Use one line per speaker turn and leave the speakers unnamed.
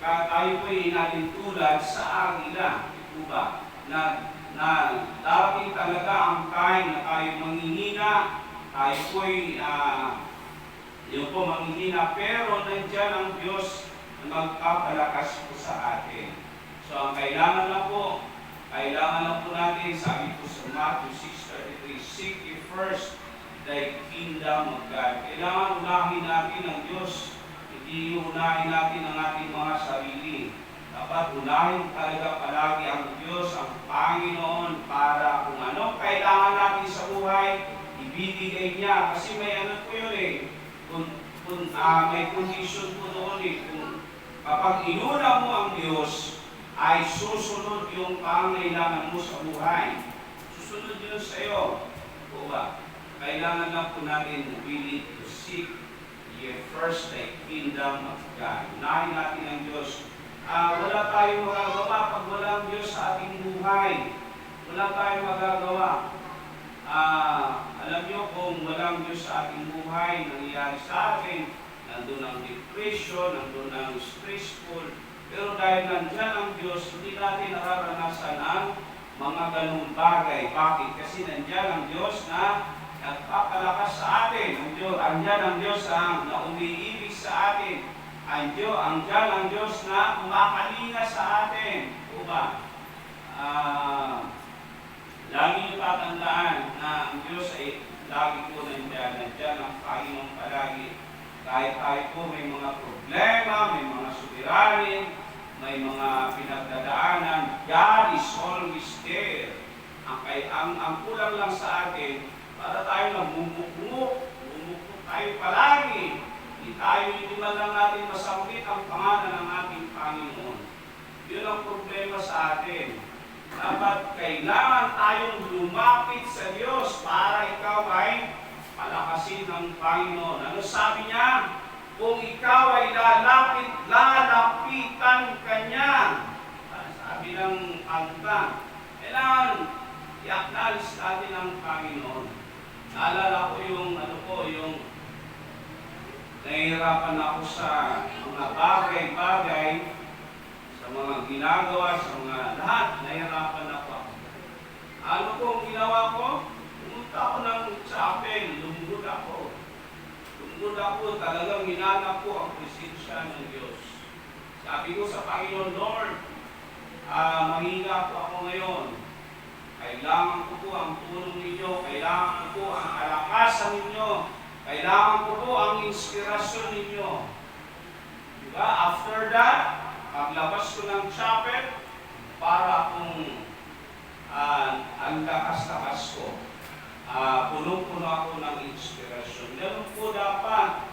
tayo po'y nalintulad sa agila, ito ba? Na darating talaga ang time na tayo manghihina, tayo po'y yung po manghihina, pero nandiyan ang Diyos na magpapalakas po sa atin. So ang kailangan lang po natin, sabi po sa Matthew 6:33, seek ye first thy kingdom of God. Kailangan unahin natin ang Diyos, hindi unahin natin ang ating mga sarili. Dapat unahin talaga palagi ang Diyos, ang Panginoon, para kung anong kailangan natin sa buhay, ibibigay niya. Kasi may ano po yun eh, may condition po doon eh, kung kapag inuna mo ang Diyos, ay susunod yung pangailangan mo sa buhay. Susunod yun sa iyo. O ba? Kailangan lang po natin willing to seek ye first the kingdom of God. Unahin natin ang Diyos. Wala tayong magagawa pag walang Diyos sa ating buhay. Wala tayong magagawa. Alam nyo kung walang Diyos sa ating buhay, nangyayari sa atin, nandun ang depression, nandun ang stressful. Pero dahil nandyan ang Diyos, hindi natin nararanasan ang mga ganung bagay. Bakit? Kasi nandyan ang Diyos na nagpapalakas sa atin. Andyan ang Diyos na umiibig sa atin. Andyan ang Diyos na kumakalinga sa atin. O ba? Lagi niyo tatandaan na ang Diyos ay lagi po nandyan. Nandyan ang Panginoon palagi. Kahit tayo po may mga problema, may mga suliranin, may mga pinagdadaanan, God is always there. Ang kulang lang sa atin, para tayo nagmumukmuk tayo palagi. Hindi man lang natin masambit ang pangalan ng ating Panginoon. Yun ang problema sa atin. Dapat kailangan tayong lumapit sa Diyos para ikaw ay palakasin ng Panginoon. Ano sabi niya? Kung ikaw ay lalapitan ka niya. Sabi ng kanta, kailangan i-acknowledge natin ang Panginoon. Naalala ko yung nahihirapan ako sa mga bagay-bagay, sa mga ginagawa, sa mga lahat, nahihirapan ako. Ano pong ginawa ko? Pumunta ako ng chapel, lumugod ako, talagang hinanap ko ang presensya ng Diyos. Sabi ko sa Panginoon, Lord, mahina po ako ngayon. Kailangan ko po ang tulong ninyo, kailangan ko po ang kalakasan ninyo, kailangan ko po ang inspirasyon ninyo. Diba? After that, paglabas ko ng chapel, para kung ang lakas-lakas ko, punong-puno ako ng inspirasyon. Ganun po dapat